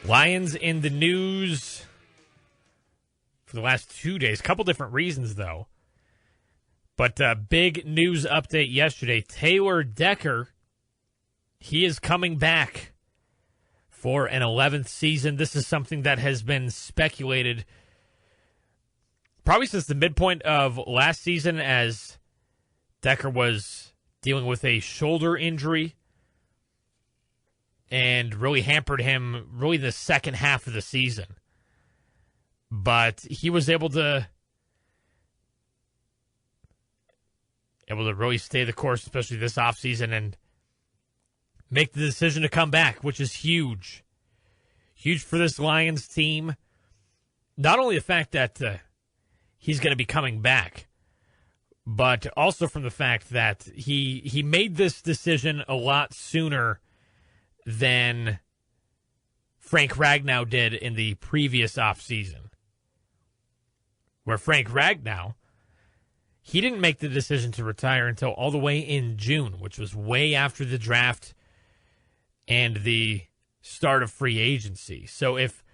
Lions in the news for the last 2 days. Couple different reasons, though. But big news update yesterday. Taylor Decker, he is coming back for an 11th season. This is something that has been speculated probably since the midpoint of last season, as Decker was dealing with a shoulder injury and really hampered him really the second half of the season. But he was able to really stay the course, especially this offseason, and make the decision to come back, which is huge. Huge for this Lions team. Not only the fact that he's going to be coming back, but also from the fact that he made this decision a lot sooner than Frank Ragnow did in the previous offseason. Where Frank Ragnow, he didn't make the decision to retire until all the way in June, which was way after the draft and the start of free agency. So if,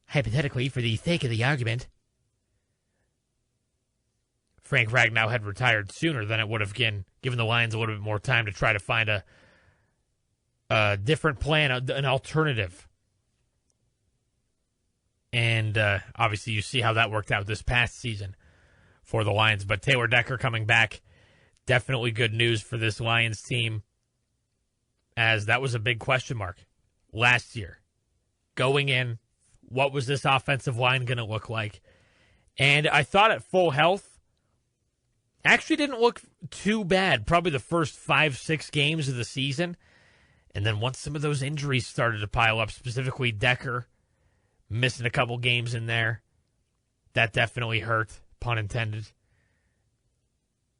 hypothetically, for the sake of the argument, Frank Ragnow had retired sooner, then it would have given the Lions a little bit more time to try to find a different plan, an alternative. And obviously you see how that worked out this past season for the Lions. But Taylor Decker coming back, definitely good news for this Lions team, as that was a big question mark last year. Going in, what was this offensive line going to look like? And I thought at full health, actually didn't look too bad. Probably the first 5-6 games of the season. And then once some of those injuries started to pile up, specifically Decker missing a couple games in there, that definitely hurt, pun intended.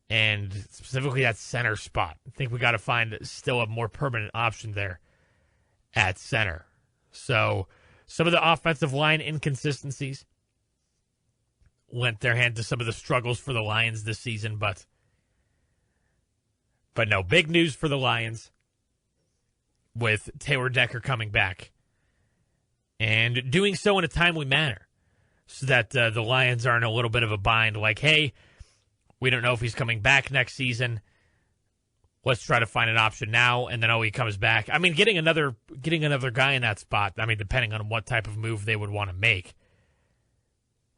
And specifically that center spot. I think we got to find still a more permanent option there at center. So some of the offensive line inconsistencies lent their hand to some of the struggles for the Lions this season. But no, big news for the Lions with Taylor Decker coming back and doing so in a timely manner so that the Lions aren't a little bit of a bind. Like, hey, we don't know if he's coming back next season. Let's try to find an option now. And then, he comes back. I mean, getting another guy in that spot, I mean, depending on what type of move they would want to make,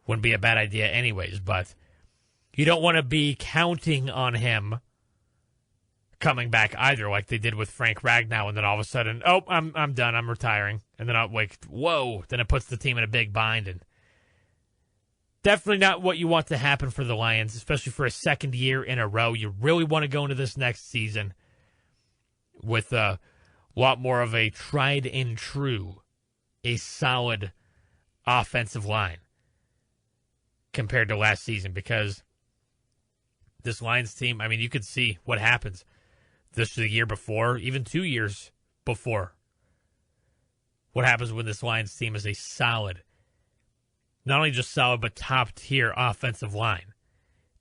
wouldn't be a bad idea anyways. But you don't want to be counting on him coming back either, like they did with Frank Ragnow, and then all of a sudden, I'm done, I'm retiring. And then I'm like, whoa, then it puts the team in a big bind. And definitely not what you want to happen for the Lions, especially for a second year in a row. You really want to go into this next season with a lot more of a tried and true, a solid offensive line compared to last season, because this Lions team, I mean, you could see what happens this the year before, even 2 years before. What happens when this Lions team is a solid, not only just solid, but top-tier offensive line.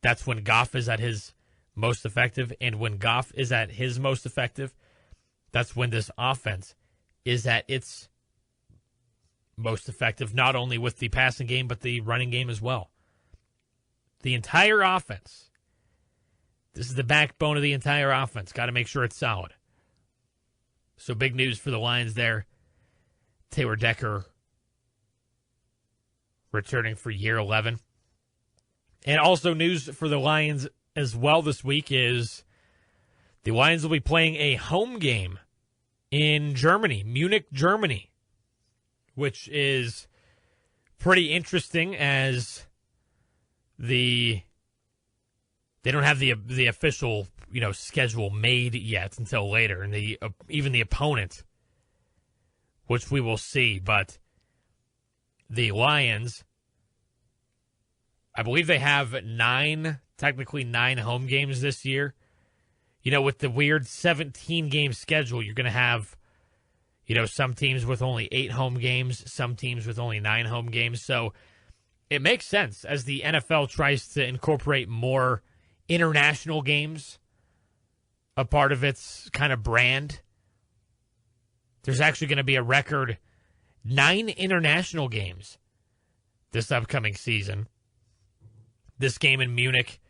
That's when Goff is at his most effective, and when Goff is at his most effective, that's when this offense is at its most effective, not only with the passing game, but the running game as well. The entire offense. This is the backbone of the entire offense. Got to make sure it's solid. So big news for the Lions there. Taylor Decker returning for year 11. And also news for the Lions as well this week is the Lions will be playing a home game in Germany, Munich, Germany, which is pretty interesting, as they don't have the official schedule made yet until later, and even the opponent, which we will see. But the Lions, I believe they have technically nine home games this year. With the weird 17-game schedule, you're going to have, some teams with only 8 home games, some teams with only 9 home games. So it makes sense as the NFL tries to incorporate more international games, a part of its kind of brand. There's actually going to be a record 9 international games this upcoming season. This game in Munich,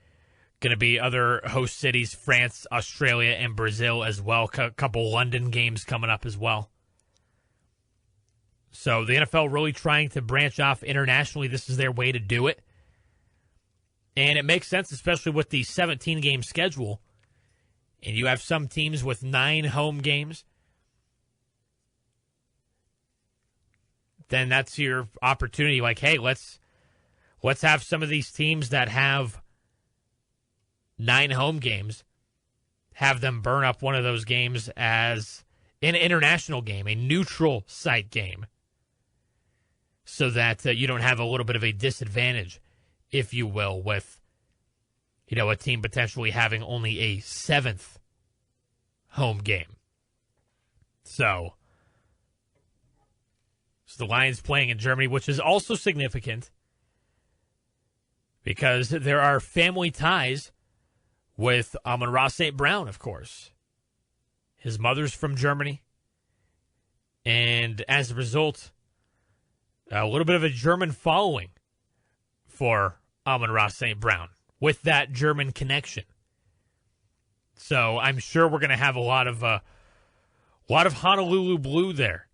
going to be other host cities, France, Australia, and Brazil as well. A couple London games coming up as well. So the NFL really trying to branch off internationally. This is their way to do it. And it makes sense, especially with the 17-game schedule. And you have some teams with 9 home games. Then that's your opportunity. Like, hey, let's have some of these teams that have 9 home games, have them burn up one of those games as an international game, a neutral site game, so that you don't have a little bit of a disadvantage, if you will, with, a team potentially having only a 7th home game. So the Lions playing in Germany, which is also significant because there are family ties with Amon-Ra St. Brown, of course. His mother's from Germany. And as a result, a little bit of a German following for Amon-Ra St. Brown with that German connection. So I'm sure we're going to have a lot of Honolulu blue there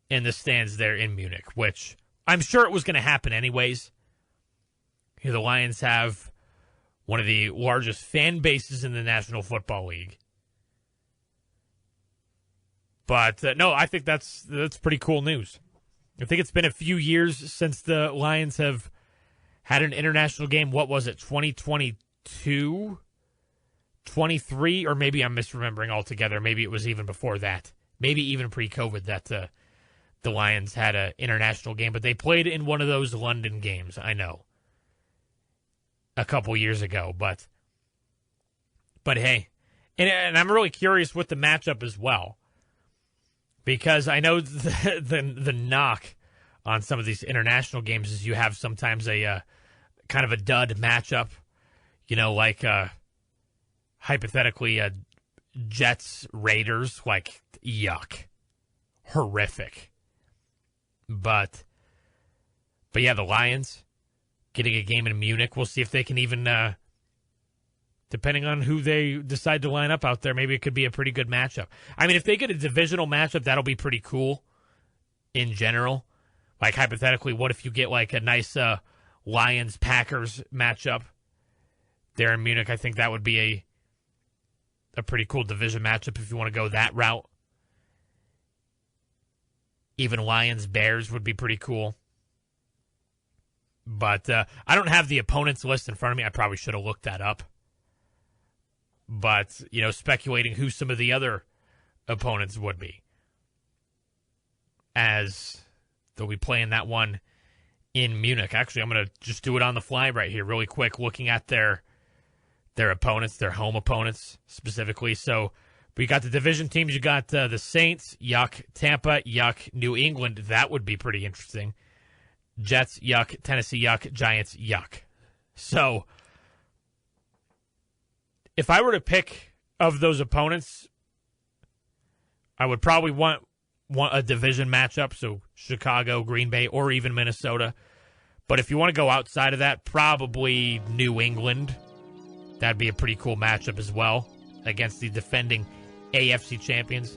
in the stands there in Munich, which I'm sure it was going to happen anyways. The Lions have one of the largest fan bases in the National Football League. But, no, I think that's pretty cool news. I think it's been a few years since the Lions have had an international game. What was it, 2022? 23? Or maybe I'm misremembering altogether. Maybe it was even before that. Maybe even pre-COVID that the Lions had an international game. But they played in one of those London games, I know, a couple years ago. But hey, and I'm really curious with the matchup as well. Because I know the knock on some of these international games is you have sometimes a kind of a dud matchup, like hypothetically Jets Raiders, like yuck, horrific. But yeah, the Lions getting a game in Munich. We'll see if they can even, depending on who they decide to line up out there, maybe it could be a pretty good matchup. I mean, if they get a divisional matchup, that'll be pretty cool in general. Like, hypothetically, what if you get, like, a nice Lions-Packers matchup there in Munich? I think that would be a pretty cool division matchup if you want to go that route. Even Lions-Bears would be pretty cool. But I don't have the opponents list in front of me. I probably should have looked that up. But, speculating who some of the other opponents would be, as they'll be playing that one in Munich. Actually, I'm going to just do it on the fly right here really quick, looking at their opponents, their home opponents specifically. So we got the division teams. You got the Saints, yuck. Tampa, yuck. New England, that would be pretty interesting. Jets, yuck. Tennessee, yuck. Giants, yuck. So if I were to pick of those opponents, I would probably want a division matchup, so Chicago, Green Bay, or even Minnesota. But if you want to go outside of that, probably New England. That'd be a pretty cool matchup as well against the defending AFC champions.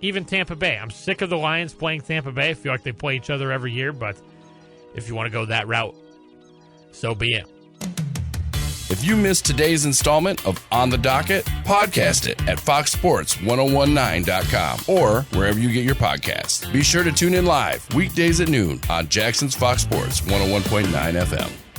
Even Tampa Bay. I'm sick of the Lions playing Tampa Bay. I feel like they play each other every year, but if you want to go that route, so be it. If you missed today's installment of On the Docket, podcast it at foxsports1019.com or wherever you get your podcasts. Be sure to tune in live weekdays at noon on Jackson's Fox Sports 101.9 FM.